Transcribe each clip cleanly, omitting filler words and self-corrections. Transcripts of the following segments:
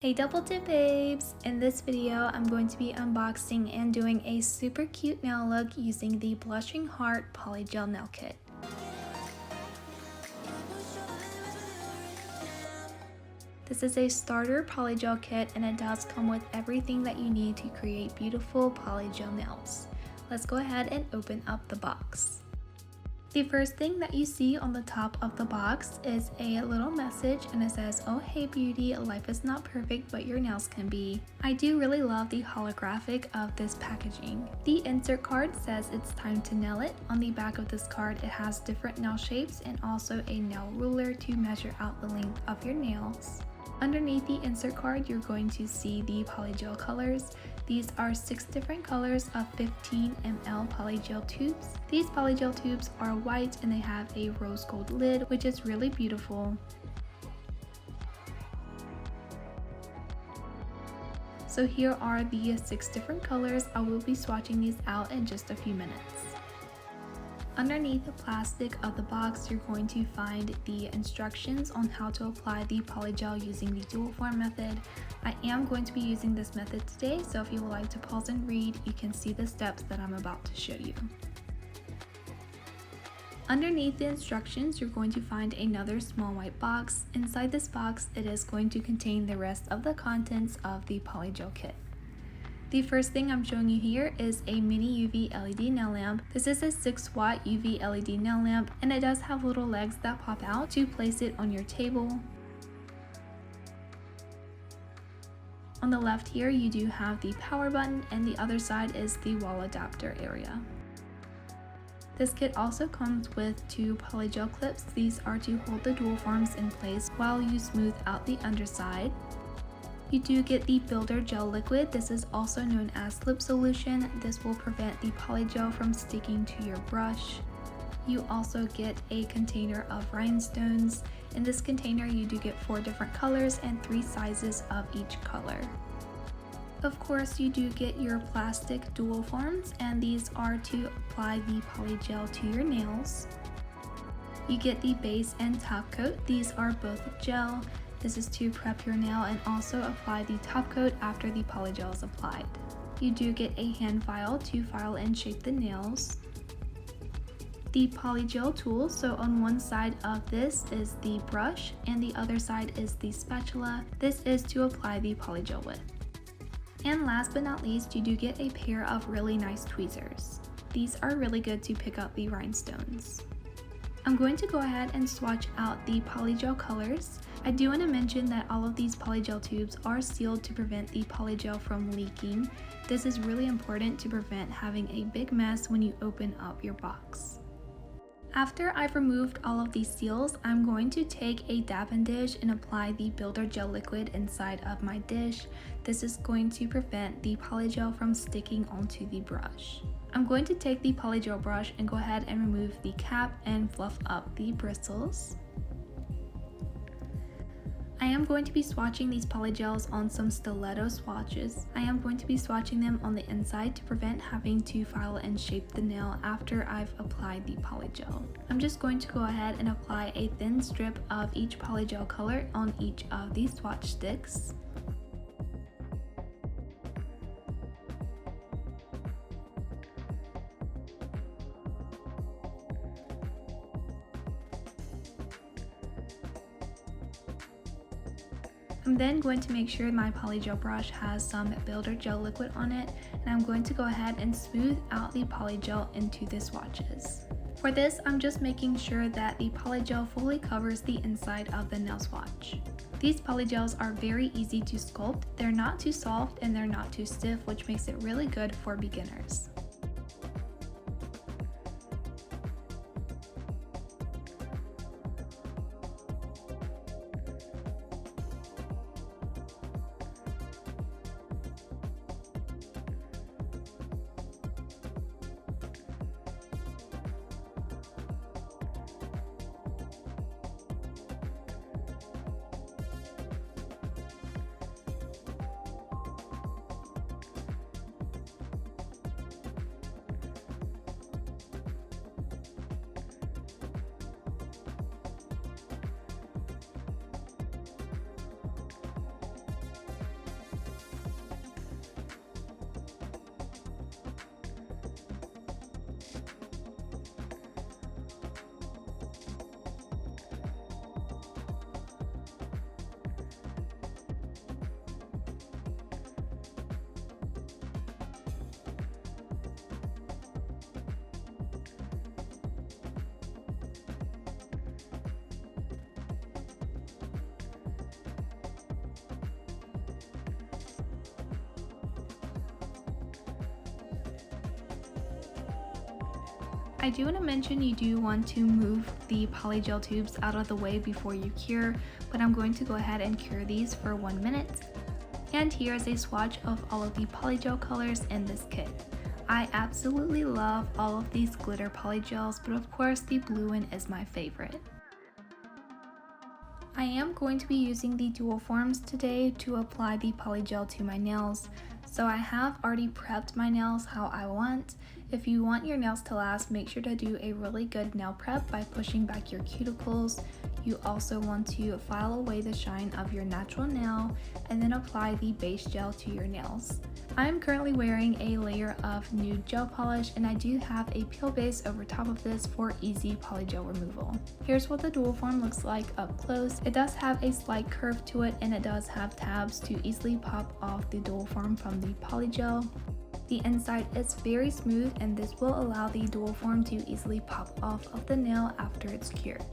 Hey Double Dip babes! In this video, I'm going to be unboxing and doing a super cute nail look using the Blushing Heart Polygel Nail Kit. This is a starter polygel kit and it does come with everything that you need to create beautiful polygel nails. Let's go ahead and open up the box. The first thing that you see on the top of the box is a little message and it says, "Oh hey beauty, life is not perfect but your nails can be." I do really love the holographic of this packaging. The insert card says it's time to nail it. On the back of this card it has different nail shapes and also a nail ruler to measure out the length of your nails. Underneath the insert card, you're going to see the polygel colors. These are 6 different colors of 15 ml polygel tubes. These polygel tubes are white and they have a rose gold lid, which is really beautiful. So here are the 6 different colors. I will be swatching these out in just a few minutes. Underneath the plastic of the box, you're going to find the instructions on how to apply the polygel using the dual form method. I am going to be using this method today, so if you would like to pause and read, you can see the steps that I'm about to show you. Underneath the instructions, you're going to find another small white box. Inside this box, it is going to contain the rest of the contents of the polygel kit. The first thing I'm showing you here is a mini UV LED nail lamp. This is a 6 watt UV LED nail lamp and it does have little legs that pop out to place it on your table. On the left here you do have the power button and the other side is the wall adapter area. This kit also comes with 2 polygel clips. These are to hold the dual forms in place while you smooth out the underside. You do get the builder gel liquid. This is also known as slip solution. This will prevent the polygel from sticking to your brush. You also get a container of rhinestones. In this container you do get 4 different colors and 3 sizes of each color. Of course you do get your plastic dual forms and these are to apply the polygel to your nails. You get the base and top coat. These are both gel. This is to prep your nail and also apply the top coat after the polygel is applied. You do get a hand file to file and shape the nails. The polygel tool, so on one side of this is the brush and the other side is the spatula. This is to apply the polygel with. And last but not least, you do get a pair of really nice tweezers. These are really good to pick up the rhinestones. I'm going to go ahead and swatch out the polygel colors. I do want to mention that all of these polygel tubes are sealed to prevent the polygel from leaking. This is really important to prevent having a big mess when you open up your box. After I've removed all of these seals, I'm going to take a dabbing dish and apply the builder gel liquid inside of my dish. This is going to prevent the polygel from sticking onto the brush. I'm going to take the polygel brush and go ahead and remove the cap and fluff up the bristles. I am going to be swatching these polygels on some stiletto swatches. I am going to be swatching them on the inside to prevent having to file and shape the nail after I've applied the polygel. I'm just going to go ahead and apply a thin strip of each polygel color on each of these swatch sticks. I'm then going to make sure my polygel brush has some builder gel liquid on it, and I'm going to go ahead and smooth out the polygel into the swatches. For this, I'm just making sure that the polygel fully covers the inside of the nail swatch. These polygels are very easy to sculpt. They're not too soft and they're not too stiff, which makes it really good for beginners. I do want to mention you do want to move the polygel tubes out of the way before you cure, but I'm going to go ahead and cure these for 1 minute. And here is a swatch of all of the polygel colors in this kit. I absolutely love all of these glitter polygels, but of course the blue one is my favorite. I am going to be using the dual forms today to apply the polygel to my nails. So I have already prepped my nails how I want. If you want your nails to last, make sure to do a really good nail prep by pushing back your cuticles. You also want to file away the shine of your natural nail and then apply the base gel to your nails. I am currently wearing a layer of nude gel polish, and I do have a peel base over top of this for easy polygel removal. Here's what the dual form looks like up close. It does have a slight curve to it, and it does have tabs to easily pop off the dual form from the polygel. The inside is very smooth, and this will allow the dual form to easily pop off of the nail after it's cured.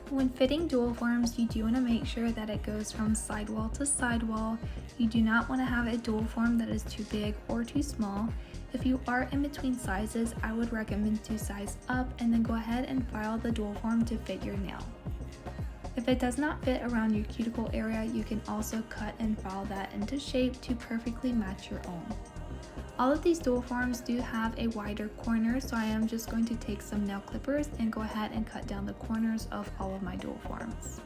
When fitting dual forms, you do want to make sure that it goes from sidewall to sidewall. You do not want to have a dual form that is too big or too small. If you are in between sizes, I would recommend to size up and then go ahead and file the dual form to fit your nail. If it does not fit around your cuticle area, you can also cut and file that into shape to perfectly match your own. All of these dual forms do have a wider corner, so I am just going to take some nail clippers and go ahead and cut down the corners of all of my dual forms.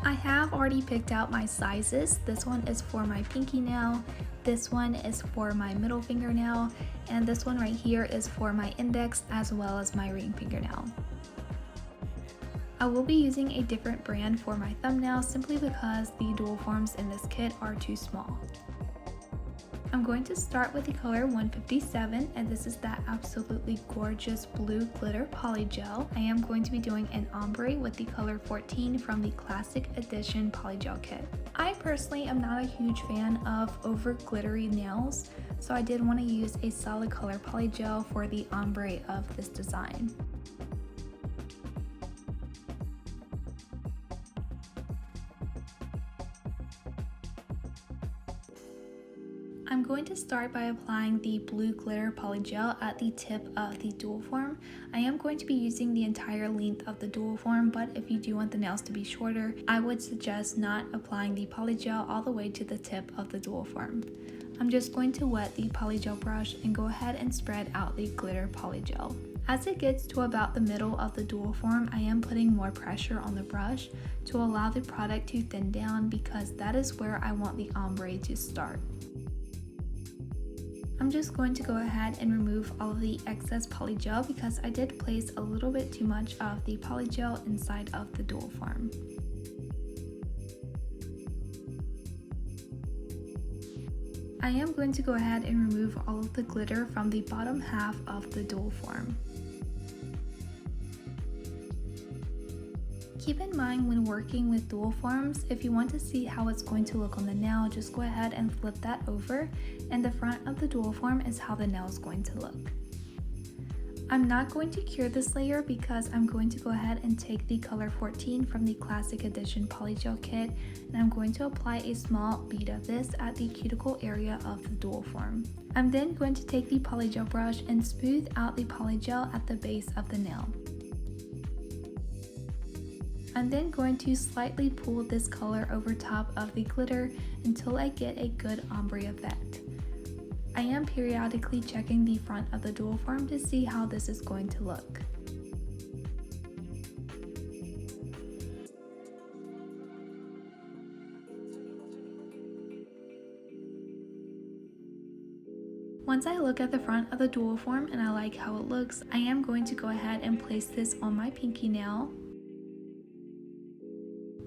I have already picked out my sizes. This one is for my pinky nail, this one is for my middle fingernail, and this one right here is for my index as well as my ring fingernail. I will be using a different brand for my thumbnail simply because the dual forms in this kit are too small. I'm going to start with the color 157, and this is that absolutely gorgeous blue glitter polygel. I am going to be doing an ombre with the color 14 from the Classic Edition polygel kit. I personally am not a huge fan of over glittery nails, so I did want to use a solid color polygel for the ombre of this design. I'm going to start by applying the blue glitter polygel at the tip of the dual form. I am going to be using the entire length of the dual form, but if you do want the nails to be shorter, I would suggest not applying the polygel all the way to the tip of the dual form. I'm just going to wet the polygel brush and go ahead and spread out the glitter polygel. As it gets to about the middle of the dual form, I am putting more pressure on the brush to allow the product to thin down because that is where I want the ombre to start. I'm just going to go ahead and remove all of the excess polygel because I did place a little bit too much of the polygel inside of the dual form. I am going to go ahead and remove all of the glitter from the bottom half of the dual form. Keep in mind when working with dual forms, if you want to see how it's going to look on the nail, just go ahead and flip that over, and the front of the dual form is how the nail is going to look. I'm not going to cure this layer because I'm going to go ahead and take the color 14 from the Classic Edition polygel kit, and I'm going to apply a small bead of this at the cuticle area of the dual form. I'm then going to take the polygel brush and smooth out the polygel at the base of the nail. I'm then going to slightly pull this color over top of the glitter until I get a good ombre effect. I am periodically checking the front of the dual form to see how this is going to look. Once I look at the front of the dual form and I like how it looks, I am going to go ahead and place this on my pinky nail.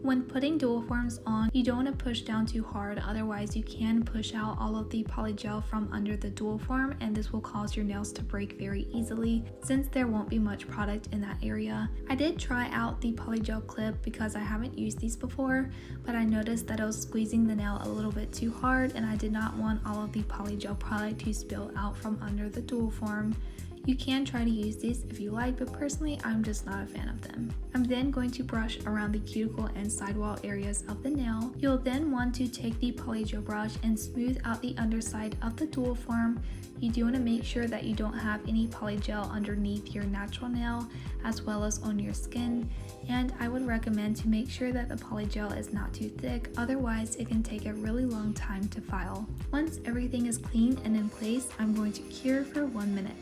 When putting dual forms on, you don't want to push down too hard, otherwise you can push out all of the polygel from under the dual form, and this will cause your nails to break very easily since there won't be much product in that area. I did try out the polygel clip because I haven't used these before, but I noticed that I was squeezing the nail a little bit too hard and I did not want all of the polygel product to spill out from under the dual form. You can try to use these if you like, but personally I'm just not a fan of them. I'm then going to brush around the cuticle and sidewall areas of the nail. You'll then want to take the polygel brush and smooth out the underside of the dual form. You do want to make sure that you don't have any polygel underneath your natural nail as well as on your skin, and I would recommend to make sure that the polygel is not too thick, otherwise it can take a really long time to file. Once everything is clean and in place, I'm going to cure for 1 minute.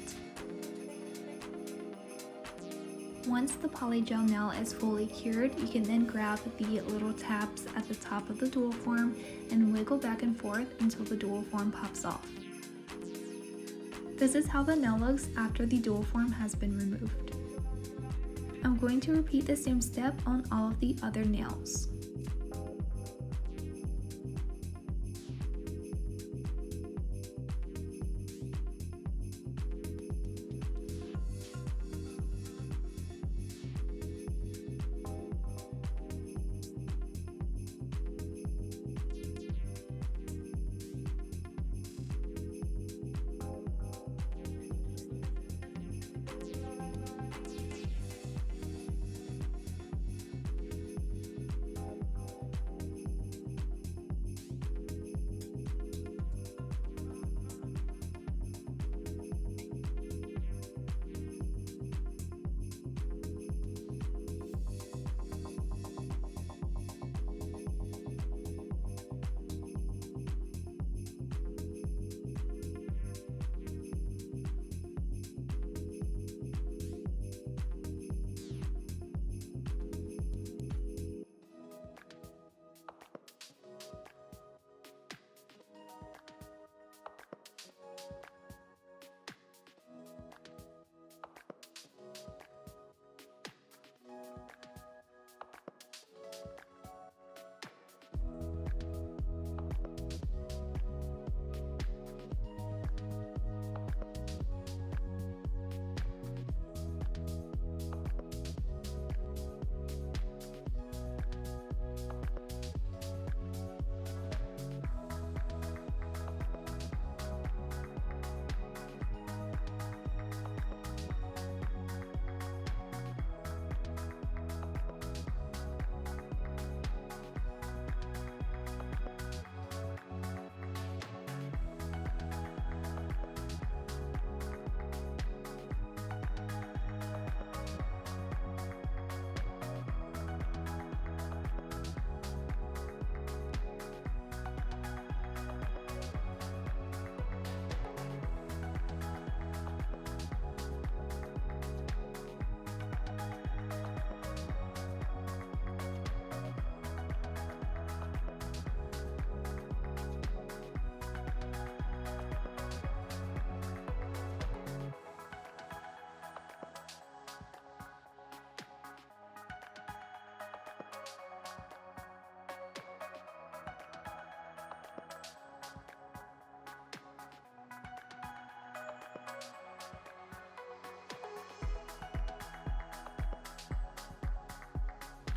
Once the polygel nail is fully cured, you can then grab the little tabs at the top of the dual form and wiggle back and forth until the dual form pops off. This is how the nail looks after the dual form has been removed. I'm going to repeat the same step on all of the other nails.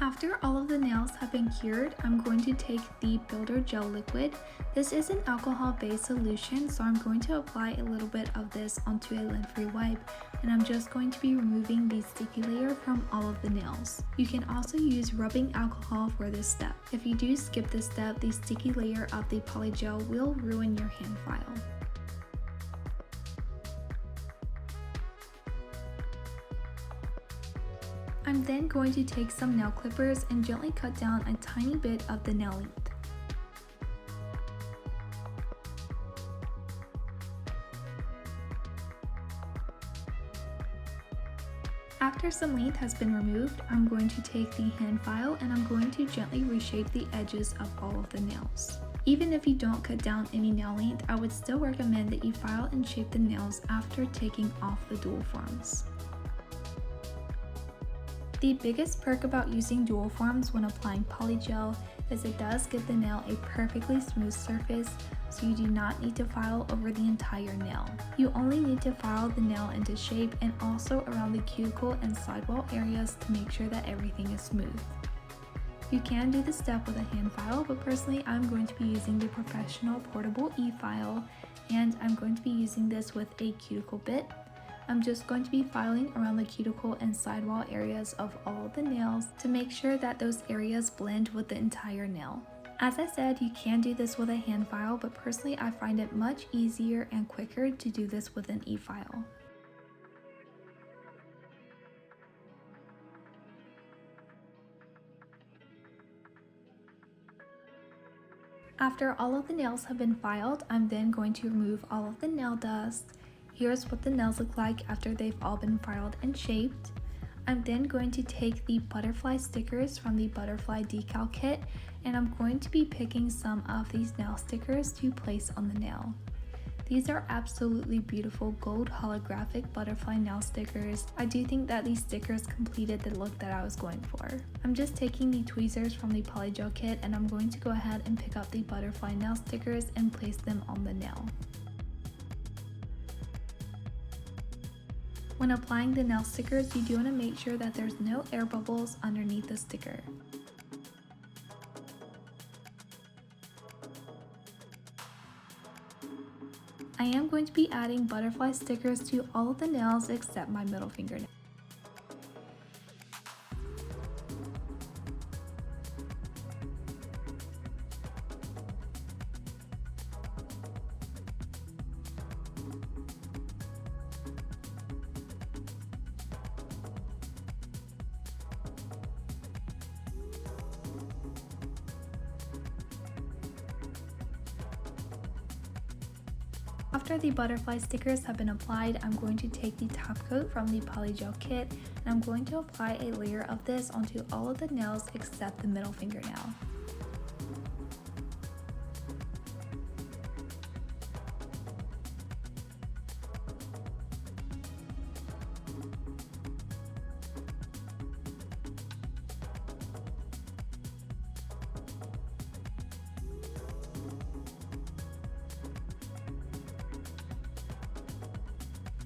After all of the nails have been cured, I'm going to take the Builder Gel Liquid. This is an alcohol-based solution, so I'm going to apply a little bit of this onto a lint-free wipe, and I'm just going to be removing the sticky layer from all of the nails. You can also use rubbing alcohol for this step. If you do skip this step, the sticky layer of the polygel will ruin your hand file. I'm then going to take some nail clippers and gently cut down a tiny bit of the nail length. After some length has been removed, I'm going to take the hand file and I'm going to gently reshape the edges of all of the nails. Even if you don't cut down any nail length, I would still recommend that you file and shape the nails after taking off the dual forms. The biggest perk about using dual forms when applying polygel is it does give the nail a perfectly smooth surface, so you do not need to file over the entire nail. You only need to file the nail into shape and also around the cuticle and sidewall areas to make sure that everything is smooth. You can do this step with a hand file, but personally I'm going to be using the professional portable e-file, and I'm going to be using this with a cuticle bit. I'm just going to be filing around the cuticle and sidewall areas of all of the nails to make sure that those areas blend with the entire nail. As I said, you can do this with a hand file, but personally I find it much easier and quicker to do this with an e-file. After all of the nails have been filed, I'm then going to remove all of the nail dust. Here's what the nails look like after they've all been filed and shaped. I'm then going to take the butterfly stickers from the butterfly decal kit, and I'm going to be picking some of these nail stickers to place on the nail. These are absolutely beautiful gold holographic butterfly nail stickers. I do think that these stickers completed the look that I was going for. I'm just taking the tweezers from the polygel kit, and I'm going to go ahead and pick up the butterfly nail stickers and place them on the nail. When applying the nail stickers, you do want to make sure that there's no air bubbles underneath the sticker. I am going to be adding butterfly stickers to all of the nails except my middle fingernail. After the butterfly stickers have been applied, I'm going to take the top coat from the polygel kit, and I'm going to apply a layer of this onto all of the nails except the middle fingernail.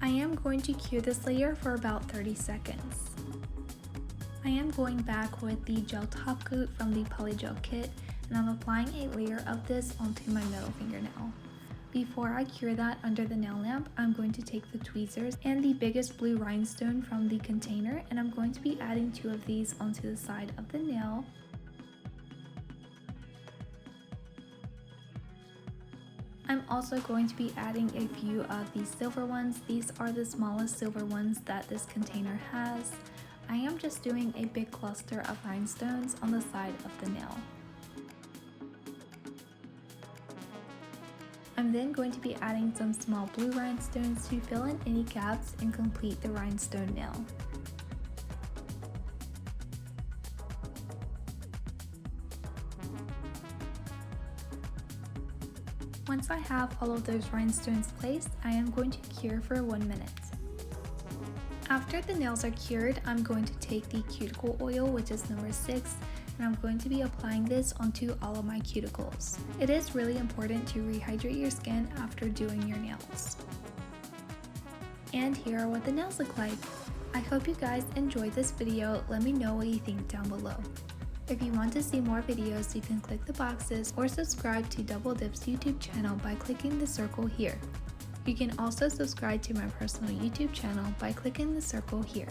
I am going to cure this layer for about 30 seconds. I am going back with the gel top coat from the polygel kit, and I'm applying a layer of this onto my middle fingernail. Before I cure that under the nail lamp, I'm going to take the tweezers and the biggest blue rhinestone from the container, and I'm going to be adding 2 of these onto the side of the nail. I'm also going to be adding a few of these silver ones. These are the smallest silver ones that this container has. I am just doing a big cluster of rhinestones on the side of the nail. I'm then going to be adding some small blue rhinestones to fill in any gaps and complete the rhinestone nail. Once I have all of those rhinestones placed, I am going to cure for 1 minute. After the nails are cured, I'm going to take the cuticle oil, which is number 6, and I'm going to be applying this onto all of my cuticles. It is really important to rehydrate your skin after doing your nails. And here are what the nails look like. I hope you guys enjoyed this video. Let me know what you think down below. If you want to see more videos, you can click the boxes or subscribe to Double Dip's YouTube channel by clicking the circle here. You can also subscribe to my personal YouTube channel by clicking the circle here.